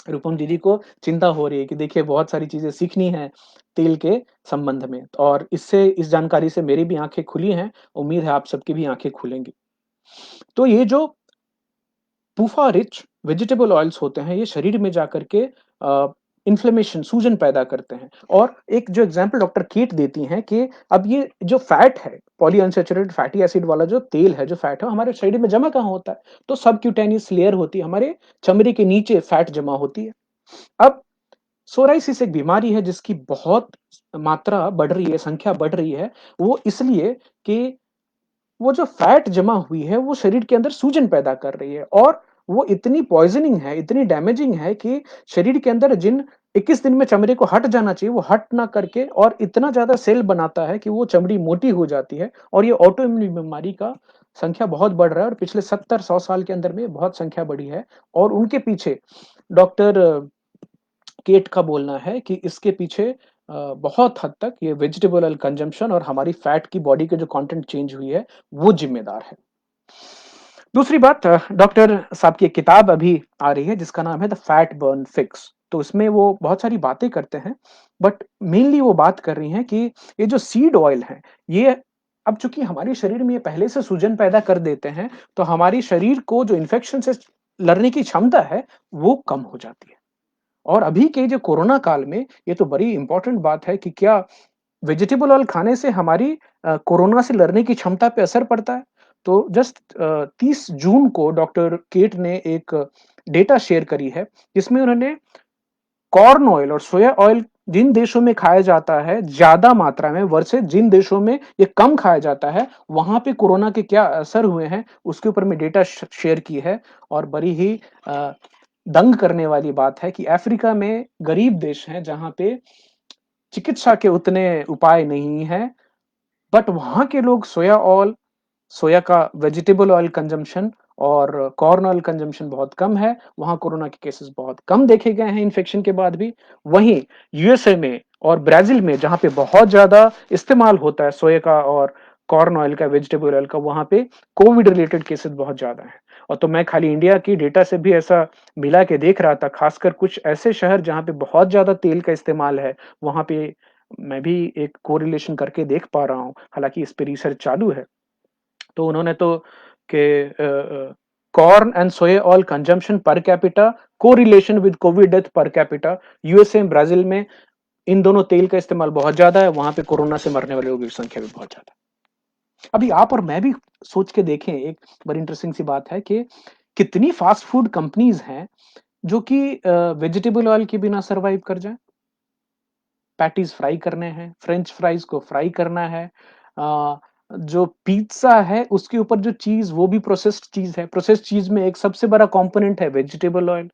रूपम दीदी को चिंता हो रही है कि देखिए बहुत सारी चीज़ें सीखनी है तेल के संबंध में और इससे इस जानकारी से मेरी भी आँखें खुली हैं, उम्मीद है आप सबकी भी आँखें खुलेंगी। तो ये जो टूफा रिच वेजिटेबल ऑयल्स होते हैं, ये शरीर में जाकर के इन्फ्लेमेशन सूजन पैदा करते हैं और एक जो एग्जांपल डॉक्टर कीट देती हैं कि अब ये जो फैट है, पॉलीअनसैचुरेटेड फैटी एसिड वाला जो तेल है, जो फैट है, वो हमारे शरीर में जमा कहाँ होता है? तो सबक्यूटेनियस लेयर होती है, हमारे चमड़ी के नीचे फैट जमा होती है। अब सोराइसिस एक बीमारी है जिसकी बहुत मात्रा बढ़ रही है, संख्या बढ़ रही है। वो इसलिए कि वो जो फैट जमा हुई है, वो शरीर के अंदर सूजन पैदा कर रही है और वो इतनी पॉइज़निंग है, इतनी डैमेजिंग है कि शरीर के अंदर जिन 21 दिन में चमड़े को हट जाना चाहिए, वो हट ना करके और इतना ज़्यादा सेल बनाता है कि वो चमड़ी मोटी हो जाती है और ये ऑटो इम्यून बीमारी का संख्या बहुत बढ़ रहा है और पिछले 70-100 साल के अंदर में बहुत संख्या बढ़ी है और उनके पीछे डॉक्टर केट का बोलना है कि इसके पीछे बहुत हद तक ये वेजिटेबल ऑयल कंजम्पशन और हमारी फैट की बॉडी के जो कंटेंट चेंज हुई है, वो ज़िम्मेदार है। दूसरी बात डॉक्टर साहब की एक किताब अभी आ रही है जिसका नाम है द फैट बर्न फिक्स। तो इसमें वो बहुत सारी बातें करते हैं, बट मेनली वो बात कर रही हैं कि ये जो सीड ऑयल है, ये अब चूँकि हमारे शरीर में ये पहले से सूजन पैदा कर देते हैं, तो हमारी शरीर को जो इन्फेक्शन से लड़ने की क्षमता है, वो कम हो जाती है। और अभी के जो कोरोना काल में ये तो बड़ी इम्पोर्टेंट बात है कि क्या वेजिटेबल ऑयल खाने से हमारी कोरोना से लड़ने की क्षमता पे असर पड़ता है? तो जस्ट 30 जून को डॉक्टर केट ने एक डेटा शेयर करी है, जिसमें उन्होंने कॉर्न ऑयल और सोया ऑयल जिन देशों में खाया जाता है ज़्यादा मात्रा में वर्सेस जिन देशों में ये कम खाया जाता है, वहाँ पे कोरोना के क्या असर हुए हैं, उसके ऊपर में डेटा शेयर की है और बड़ी ही अ, दंग करने वाली बात है कि अफ्रीका में गरीब देश हैं, जहाँ पे चिकित्सा के उतने उपाय नहीं हैं, बट वहाँ के लोग सोया का वेजिटेबल ऑयल कंजम्पशन और कॉर्न ऑयल कंजम्पशन बहुत कम है। वहाँ कोरोना के केसेस बहुत कम देखे गए हैं इन्फेक्शन के बाद भी। वहीं यूएसए में और ब्राज़ील में जहाँ पे बहुत ज़्यादा इस्तेमाल होता है सोया का और कॉर्न ऑयल का, वेजिटेबल ऑयल का, वहाँ पे कोविड रिलेटेड केसेस बहुत ज़्यादा हैं। और तो मैं खाली इंडिया की डेटा से भी ऐसा मिला के देख रहा था, खासकर कुछ ऐसे शहर जहाँ पे बहुत ज़्यादा तेल का इस्तेमाल है, वहाँ पे मैं भी एक कोरिलेशन करके देख पा रहा हूँ। हालाँकि इस पे रिसर्च चालू है। तो उन्होंने तो के corn and soya oil consumption per capita correlation with Covid death per capita USA Brazil में इन दोनों तेल का इस्तेमाल बहुत ज्यादा है, वहां पे कोरोना से मरने वाले लोगों की संख्या भी बहुत ज्यादा है। अभी आप और मैं भी सोच के देखें, एक बड़ी इंटरेस्टिंग सी बात है कि कितनी फास्ट फूड कंपनीज हैं जो कि वेजिटेबल ऑयल के बिना सरवाइव कर जाए। पैटीज फ्राई करने हैं, फ्रेंच फ्राइज को फ्राई करना है, जो पिज़्ज़ा है उसके ऊपर जो चीज़, वो भी प्रोसेस्ड चीज़ है। प्रोसेस्ड चीज़ में एक सबसे बड़ा कंपोनेंट है वेजिटेबल ऑयल।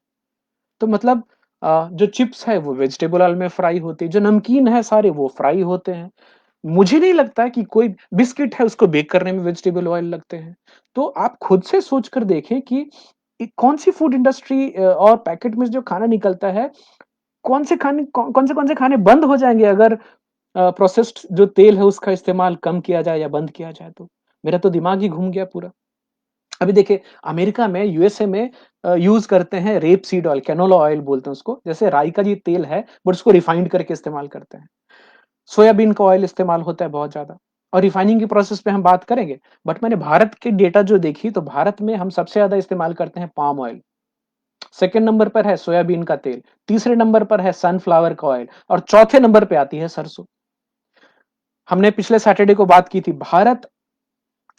तो मतलब जो चिप्स है वो वेजिटेबल ऑयल में फ्राई होती है, जो नमकीन है सारे वो फ्राई होते हैं। मुझे नहीं लगता कि कोई बिस्किट है उसको बेक करने में वेजिटेबल ऑयल लगते हैं। तो आप खुद से सोच कर देखें कि कौन-सी फूड इंडस्ट्री और पैकेट में जो खाना निकलता है, कौन से खाने बंद हो जाएँगे अगर प्रोसेस्ड जो तेल है उसका इस्तेमाल कम किया जाए या बंद किया जाए तो। मेरा तो दिमाग ही घूम गया पूरा। अभी देखिए अमेरिका में, यूएसए में यूज़ करते हैं rape seed oil, canola oil बोलते हैं उसको। जैसे राई का ये तेल है बट उसको रिफाइंड करके इस्तेमाल करते हैं। सोयाबीन का ऑयल इस्तेमाल होता है बहुत ज़्यादा और रिफाइनिंग की प्रोसेस पे हम बात करेंगे। बट मैंने भारत की डेटा जो देखी तो भारत में हम सबसे ज़्यादा इस्तेमाल करते हैं पाम ऑयल। सेकंड नंबर पर है सोयाबीन का तेल, तीसरे नंबर पर है सनफ्लावर का ऑयल और चौथे नंबर पे आती है सरसों। हमने पिछले सैटरडे को बात की थी, भारत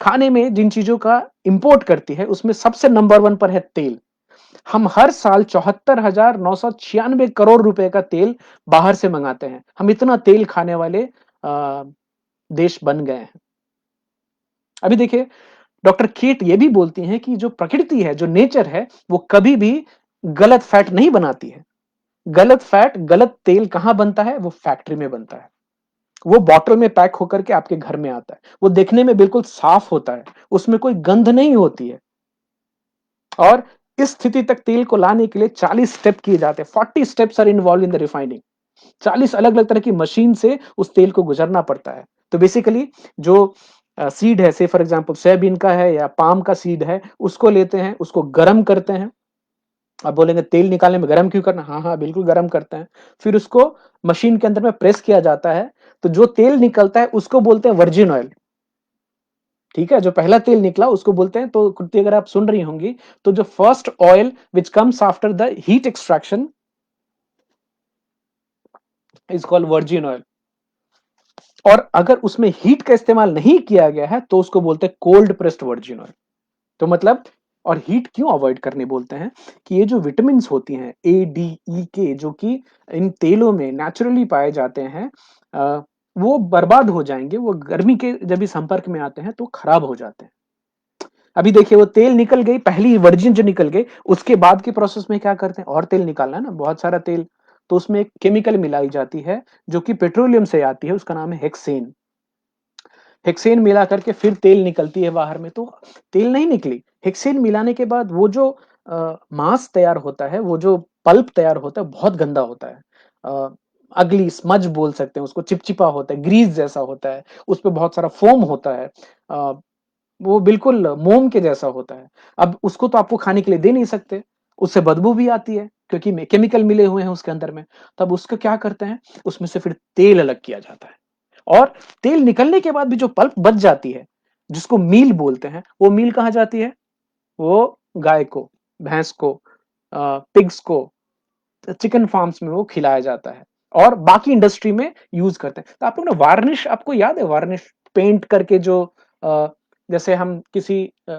खाने में जिन चीज़ों का इम्पोर्ट करती है, उसमें सबसे नंबर 1 पर है तेल। हम हर साल 74,996 करोड़ रुपए का तेल बाहर से मंगाते हैं। हम इतना तेल खाने वाले देश बन गए हैं। अभी देखिए, डॉक्टर केट ये भी बोलती हैं कि जो प्रकृति है, जो नेचर है, वो कभी भी गलत फैट नहीं बनाती है। गलत फैट, गलत तेल कहाँ बनता है? वो फैक्ट्री में बनता है। वो बॉटल में पैक होकर के आपके घर में आता है। वो देखने में बिल्कुल साफ होता है, उसमें कोई गंध नहीं होती है और इस स्थिति तक तेल को लाने के लिए 40 स्टेप किए जाते हैं। 40 steps are involved in the refining. 40 अलग-अलग तरह की मशीन से उस तेल को गुजरना पड़ता है। तो बेसिकली जो सीड है, से फॉर एग्जांपल सोयाबीन का है या पाम का सीड है, उसको लेते हैं, उसको गरम करते हैं। आप बोलेंगे तेल निकालने में गरम क्यों करना? हाँ, हाँ, बिल्कुल गरम करते हैं। फिर उसको मशीन के अंदर में प्रेस किया जाता है, तो जो तेल निकलता है उसको बोलते हैं वर्जिन ऑयल। ठीक है? जो पहला तेल निकला उसको बोलते हैं, तो कुर्ती अगर आप सुन रही होंगी, तो जो first oil which comes after the heat extraction is called virgin oil. और अगर उसमें हीट का इस्तेमाल नहीं किया गया है, तो उसको बोलते हैं कोल्ड प्रेस्ड वर्जिन ऑयल। तो मतलब और हीट क्यों अवॉइड करने बोलते हैं कि ये जो विटामिन्स होती हैं ए, डी, ई, के जो कि इन तेलों में नेचुरली पाए जाते हैं वो बर्बाद हो जाएँगे, वो गर्मी के जब भी संपर्क में आते हैं तो खराब हो जाते हैं। अभी देखिए वो तेल निकल गई, पहली वर्जिन जो निकल गई, उसके बाद के प्रोसेस में क्या करते हैं और तेल निकालना है ना, बहुत सारा तेल, तो उसमें एक केमिकल मिलाई जाती है, जो कि पेट्रोलियम से आती है, उसका नाम है हेक्सेन। हेक्सेन मिला करके फिर तेल निकलती है बाहर में, तो तेल नहीं निकली। हेक्सेन मिलाने के बाद वो जो मांस तैयार होता है, वो जो पल्प तैयार होता है, बहुत गंदा होता है। अगली स्मज बोल सकते हैं उसको, चिपचिपा होता है, ग्रीस जैसा होता है, उसपे बहुत सारा फ़ोम होता है। अ, वो बिल्कुल मोम के जैसा होता है। अब उसको तो आपको खाने के लिए दे नहीं सकते, उससे बदबू भी आती है क्योंकि में केमिकल मिले हुए हैं उसके अंदर में। तब उसको क्या करते हैं, उसमें से फिर तेल अलग किया जाता है और तेल निकलने के बाद भी जो पल्प बच जाती है, जिसको मील बोलते हैं, वो मील कहाँ जाती है? वो गाय को, भैंस को पिग्स को, चिकन फार्म्स में वो खिलाया जाता है और बाकी इंडस्ट्री में यूज़ करते हैं। तो आप लोग ना वार्निश आपको याद है वार्निश पेंट करके जो अ, जैसे हम किसी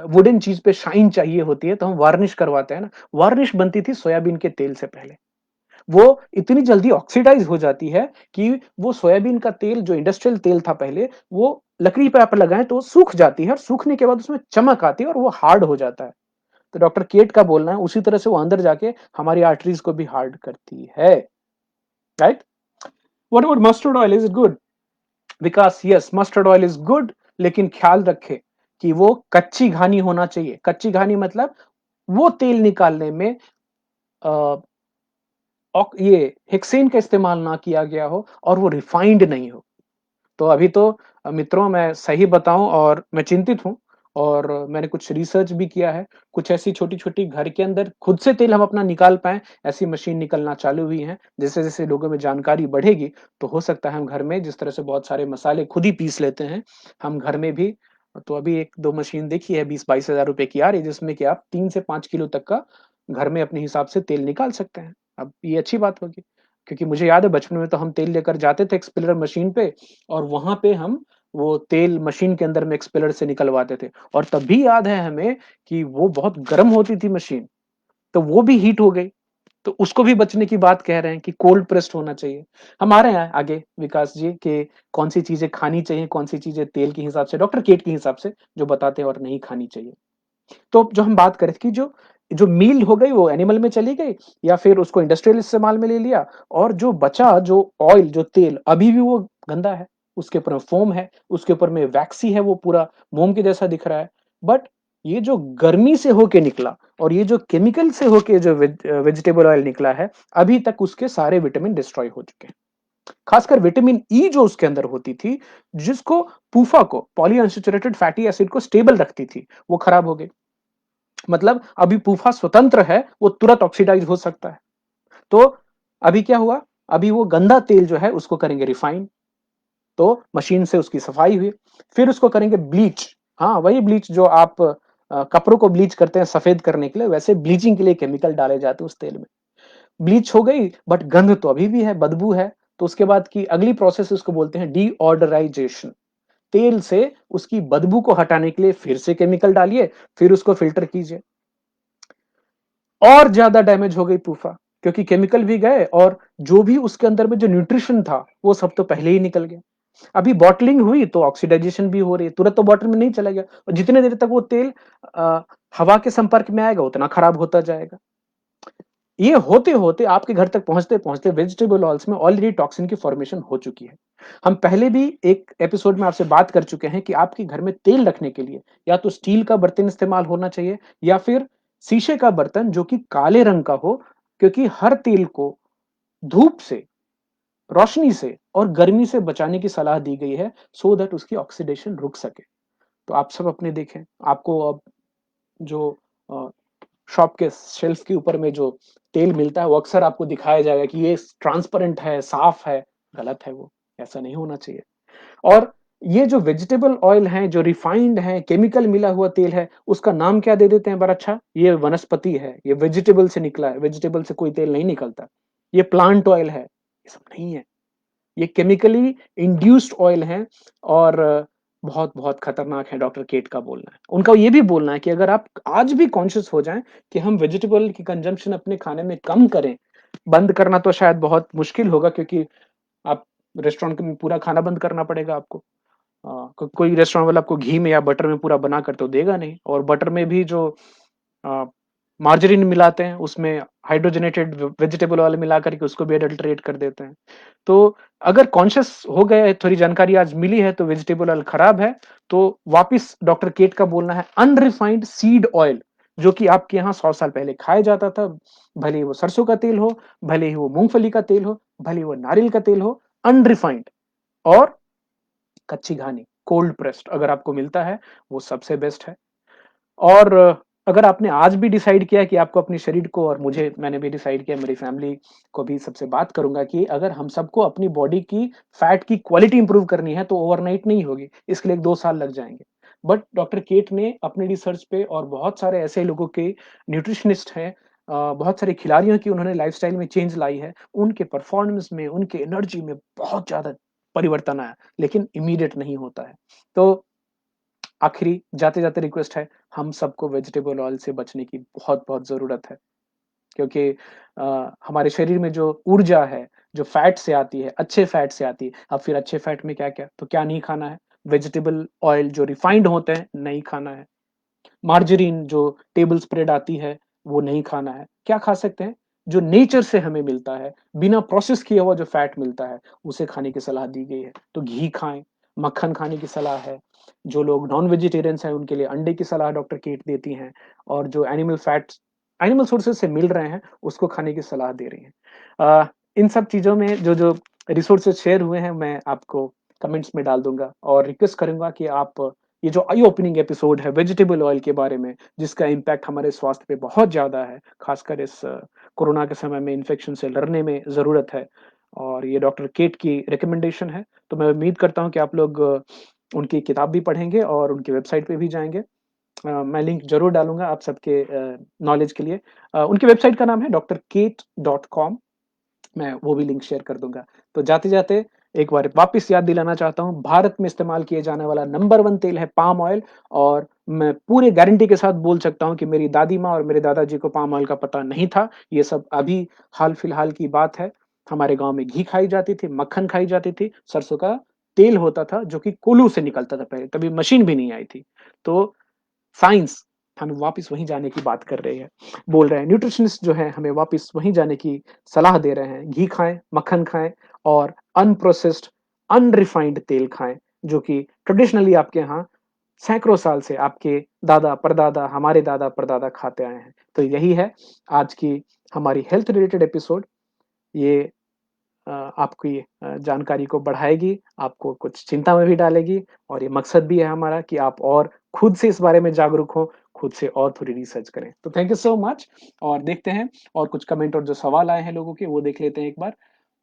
वुडन चीज़ पे शाइन चाहिए होती है, तो हम वार्निश करवाते हैं ना, वार्निश बनती थी सोयाबीन के तेल से पहले। वो इतनी जल्दी ऑक्सीडाइज़ हो जाती है कि वो सोयाबीन का तेल जो इंडस्ट्रियल तेल था पहले, वो लकड़ी पे आप लगाएँ तो वो सूख जाती है और सूखने के बाद उसमें चमक आती है और वो हार्ड हो जाता है। तो डॉक्टर केट का बोलना है उसी तरह से वो अंदर जाके हमारी आर्टरीज़ को भी हार्ड करती है, right? What about mustard oil is it good? Because yes mustard oil is good लेकिन ख्याल रखें कि वो कच्ची घानी होना चाहिए। कच्ची घानी मतलब वो तेल निकालने में अ, ये हेक्सेन का इस्तेमाल ना किया गया हो और वो रिफाइंड नहीं हो। तो अभी तो मित्रों मैं सही बताऊँ और मैं चिंतित हूँ और मैंने कुछ रिसर्च भी किया है। कुछ ऐसी छोटी-छोटी घर के अंदर खुद से तेल हम अपना निकाल पाएँ, ऐसी मशीन निकलना चालू हुई हैं। जैसे-जैसे लोगों में जानकारी बढ़ेगी, तो हो सकता है हम घर में जिस तरह से बहुत सारे मसाले खुद ही पीस लेते हैं, हम घर में भी तो अभी 1-2 मशीन देखी है 20-22 हज़ार रुपए की आ रही है, जिसमें कि आप 3 से 5 किलो तक का घर में अपने हिसाब से तेल निकाल सकते हैं। अब ये अच्छी बात होगी, क्योंकि मुझे याद है बचपन में तो हम तेल लेकर जाते थे एक्सपेलर मशीन पे और वहाँ पे हम वो तेल मशीन के अंदर में एक्सपेलर से निकलवाते थे और तब भी याद है हमें कि वो बहुत गर्म होती थी मशीन, तो वो भी हीट हो गई। तो उसको भी बचने की बात कह रहे हैं कि कोल्ड प्रेस्ड होना चाहिए। हम आ रहे हैं आगे विकास जी कि कौन-सी चीज़ें खानी चाहिए, कौन-सी चीज़ें तेल के हिसाब से डॉक्टर केट के हिसाब से जो बताते हैं और नहीं खानी चाहिए। तो जो हम बात कर रहे थे कि जो जो मील हो गई वो एनिमल में चली गई या फिर उसको इंडस्ट्रियल इस्तेमाल में ले लिया और जो बचा जो ऑयल जो तेल अभी भी वो गंदा है, उसके ऊपर में फ़ोम है, उसके ऊपर में वैक्सी है वो पूरा मोम के जैसा दिख रहा है। बट ये जो गर्मी से होके निकला और ये जो केमिकल से होके जो वेजिटेबल ऑयल निकला है, अभी तक उसके सारे विटामिन डिस्ट्रॉय हो चुके हैं। खासकर विटामिन ई जो उसके अंदर होती थी, जिसको पूफा को पॉलीअनसैचुरेटेड फैटी एसिड को स्टेबल रखती थी, वो खराब हो गई। मतलब अभी पूफा स्वतंत्र है, वो तुरंत ऑक्सीडाइज़ हो सकता है। तो अभी क्या हुआ? अभी वो गंदा तेल जो है उसको करेंगे रिफाइन, तो मशीन से उसकी सफाई हुई। फिर उसको करेंगे ब्लीच। हाँ, वही ब्लीच जो आप कपड़ों को ब्लीच करते हैं सफेद करने के लिए, वैसे ब्लीचिंग के लिए केमिकल डाले जाते हैं उस तेल में। ब्लीच हो गई बट गंध तो अभी भी है, बदबू है। तो उसके बाद की अगली प्रोसेस उसको बोलते हैं डीऑडराइज़ेशन। तेल से उसकी बदबू को हटाने के लिए फिर से केमिकल डालिए, फिर उसको फ़िल्टर कीजिए। और ज़्यादा डैमेज हो गई पूफ़ा, क्योंकि केमिकल भी गए और जो भी उसके अंदर में जो न्यूट्रिशन था, वो सब तो पहले ही निकल गया। अभी बॉटलिंग हुई तो ऑक्सीडाइज़ेशन भी हो रही है, तुरंत तो बॉटल में नहीं चला गया और जितने देर तक वो तेल अ, हवा के संपर्क में आएगा, उतना खराब होता जाएगा। ये होते-होते आपके घर तक पहुँचते-पहुँचते वेजिटेबल ऑयल्स में ऑलरेडी टॉक्सिन की फॉर्मेशन हो चुकी है। हम पहले भी एक एपिसोड में आपसे बात कर चुके हैं कि आपके घर में तेल रखने के लिए या तो स्टील का बर्तन इस्तेमाल होना चाहिए या फिर शीशे का बर्तन जो कि काले रंग का हो, क्योंकि हर तेल को धूप से, रोशनी से और गर्मी से बचाने की सलाह दी गई है सो दैट उसकी ऑक्सीडेशन रुक सके। तो आप सब अपने देखें, आपको अब जो अ, शॉप के शेल्फ के ऊपर में जो तेल मिलता है, वो अक्सर आपको दिखाया जाएगा कि ये ट्रांसपेरेंट है, साफ है, गलत है वो, ऐसा नहीं होना चाहिए। और ये जो वेजिटेबल ऑयल हैं, जो रिफाइंड हैं, केमिकल मिला हुआ तेल है, उसका नाम क्या दे देते हैं बड़ा अच्छा? ये वनस्पति है, ये वेजिटेबल से निकला है, वेजिटेबल से कोई तेल नहीं निकलता। ये प्लांट ऑयल है, ये सब नहीं है। ये केमिकली इंड्यूस्ड ऑयल हैं और बहुत-बहुत खतरनाक है, डॉक्टर केट का बोलना है। उनका ये भी बोलना है कि अगर आप आज भी कॉन्शियस हो जाएँ कि हम वेजिटेबल की कंजम्पशन अपने खाने में कम करें, बंद करना तो शायद बहुत मुश्किल होगा क्योंकि आप रेस्टोरेंट में पूरा खाना बंद करना पड़ेगा आपको। कोई रेस्टोरेंट वाला आपको घी में या बटर में पूरा बना कर तो देगा नहीं और बटर में भी जो अ, मार्जरीन मिलाते हैं, उसमें हाइड्रोजनेटेड वेजिटेबल ऑयल मिला करके उसको भी एडल्टरेट कर देते हैं। तो अगर कॉन्शियस हो गए, थोड़ी जानकारी आज मिली है तो वेजिटेबल ऑयल खराब है, तो वापिस डॉक्टर केट का बोलना है अनरिफाइंड सीड ऑयल जो कि आपके यहाँ 100 साल पहले खाया जाता था, भले ही वो सरसों का तेल हो, भले ही वो मूँगफली का तेल हो, भले ही वो नारियल का तेल हो, अनरिफाइंड और कच्ची घानी, कोल्ड प्रेस्ड अगर आपको मिलता है, वो सबसे बेस्ट है। और अगर आपने आज भी डिसाइड किया कि आपको अपने शरीर को और मुझे मैंने भी डिसाइड किया मेरी फैमिली को भी सबसे बात करूँगा कि अगर हम सबको अपनी बॉडी की फैट की क्वालिटी इंप्रूव करनी है तो ओवरनाइट नहीं होगी, इसके लिए 2 साल लग जाएँगे। बट डॉक्टर केट ने अपने रिसर्च पे और बहुत सारे ऐसे लोगों के न्यूट्रिशनिस्ट हैं बहुत सारे खिलाड़ियों की उन्होंने लाइफ़स्टाइल में चेंज लाई है, उनके परफॉर्मेंस में, उनके एनर्जी में बहुत ज़्यादा परिवर्तन आया, लेकिन इमीडिएट नहीं होता है। तो आखिरी जाते-जाते रिक्वेस्ट है, हम सबको वेजिटेबल ऑयल से बचने की बहुत-बहुत ज़रूरत है। क्योंकि हमारे शरीर में जो ऊर्जा है, जो फैट से आती है, अच्छे फैट से आती है। अब फिर अच्छे फैट में क्या-क्या? तो क्या नहीं खाना है? वेजिटेबल ऑयल जो रिफाइंड होते हैं, नहीं खाना है। मार्जरीन जो टेबल स्प्रेड आती है, वो नहीं खाना है। क्या खा सकते हैं? जो नेचर से हमें मिलता है, बिना प्रोसेस किया हुआ जो फैट मिलता है, उसे खाने की सलाह दी गई है। तो घी खाएँ, मक्खन खाने की सलाह है। जो लोग नॉन वेजिटेरियंस हैं, उनके लिए अंडे की सलाह डॉक्टर केट देती हैं और जो एनिमल सोर्सेज़ से मिल रहे हैं, उसको खाने की सलाह दे रही हैं। इन सब चीज़ों में जो-जो रिसोर्सेज़ शेयर हुए हैं, मैं आपको कमेंट्स में डाल दूँगा और रिक्वेस्ट करूँगा कि आप ये जो आई ओपनिंग एपिसोड है वेजिटेबल ऑयल के बारे में, जिसका इम्पैक्ट हमारे स्वास्थ्य पे बहुत ज़्यादा है, खासकर इस कोरोना के समय में इन्फेक्शन से लड़ने में ज़रूरत है और ये डॉक्टर केट की रिकमेंडेशन है। तो मैं उम्मीद करता हूँ कि आप लोग उनकी किताब भी पढ़ेंगे और उनकी वेबसाइट पे भी जाएँगे। मैं लिंक ज़रूर डालूँगा आप सबके नॉलेज के लिए। उनकी वेबसाइट का नाम है drkate.com मैं वो भी लिंक शेयर कर दूँगा। तो जाते-जाते एक बार वापस याद दिलाना चाहता हूँ, भारत में इस्तेमाल किए जाने वाला नंबर 1 तेल है पाम ऑयल और मैं पूरे गारंटी के साथ बोल सकता हूँ कि मेरी दादी माँ और मेरे दादाजी को पाम ऑयल का पता नहीं था। ये सब अभी हाल-फिलहाल की बात है। हमारे गाँव में घी खाई जाती थी, मक्खन खाई जाती थी, सरसों का तेल होता था जो कि कोल्हू से निकलता था पहले, तभी मशीन भी नहीं आई थी। तो साइंस हमें वापस वहीं जाने की बात कर रही है, बोल रहे हैं। न्यूट्रिशनिस्ट जो हैं हमें वापस वहीं जाने की सलाह दे रहे हैं। घी खाएँ, मक्खन खाएँ और अनप्रोसेस्ड, अनरिफाइंड तेल खाएँ, जो कि ट्रेडिशनली आपके यहाँ सैकड़ों साल से आपके दादा-परदादा, हमारे दादा-परदादा खाते आए हैं। तो यही है आज की हमारी हेल्थ रिलेटेड एपिसोड। ये आपकी जानकारी को बढ़ाएगी, आपको कुछ चिंता में भी डालेगी और ये मकसद भी है हमारा कि आप और खुद से इस बारे में जागरूक हो, खुद से और थोड़ी रिसर्च करें। तो थैंक यू सो मच और देखते हैं और कुछ कमेंट और जो सवाल आए हैं लोगों के वो देख लेते हैं एक बार।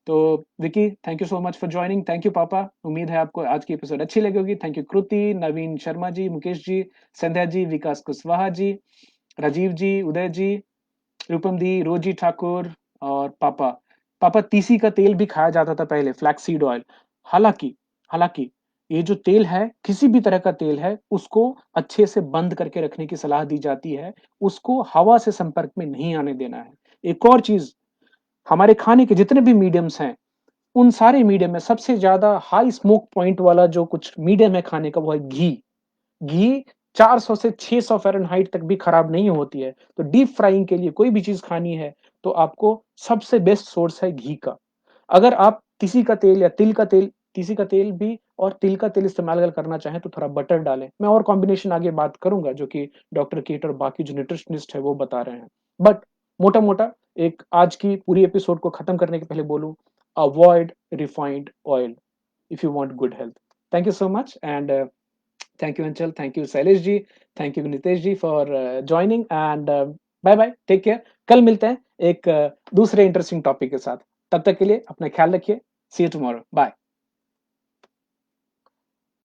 तो Vicky thank you so much for joining, thank you पापा। उम्मीद है आपको आज की एपिसोड अच्छी लगी होगी। थैंक यू कृति, नवीन शर्मा जी, मुकेश जी, संध्या जी, विकास कुशवाहा जी, राजीव जी, उदय जी, रूपम दी, रोजी ठाकुर और पापा। पापा तीसी का तेल भी खाया जाता था पहले, फ्लैक्स सीड ऑयल। हालाँकि हालाँकि ये जो तेल है, किसी भी तरह का तेल है, उसको अच्छे से बंद करके रखने की सलाह दी जाती है। उसको हवा से संपर्क में नहीं आने देना है। एक और चीज़, हमारे खाने के जितने भी मीडियम्स हैं, उन सारे मीडियम में सबसे ज़्यादा हाई स्मोक पॉइंट वाला जो कुछ मीडियम है खाने का, वो है घी। घी 400 से 600 फ़ारेनहाइट तक भी खराब नहीं होती है। तो डीप फ्राइंग के लिए कोई भी चीज़ खानी है, तो आपको सबसे बेस्ट सोर्स है घी का। अगर आप तिसी का तेल या तिल का तेल, तिसी का तेल भी और तिल का तेल इस्तेमाल अगर करना चाहें तो थोड़ा बटर डालें। मैं और कॉम्बिनेशन आगे बात करूँगा जो कि डॉक्टर कीट और बाकी जो न्यूट्रिशनिस्ट है वो बता रहे हैं। बट मोटा-मोटा एक आज की पूरी एपिसोड को खत्म करने के पहले बोलूँ, avoid refined oil if you want good health. Thank you so much and thank you Anchal, thank you Shailesh ji, thank you Nitesh ji for joining and bye bye, take care. कल मिलते हैं एक दूसरे इंटरेस्टिंग टॉपिक के साथ। तब तक के लिए अपना ख्याल रखिए। सी यू टुमारो। बाय।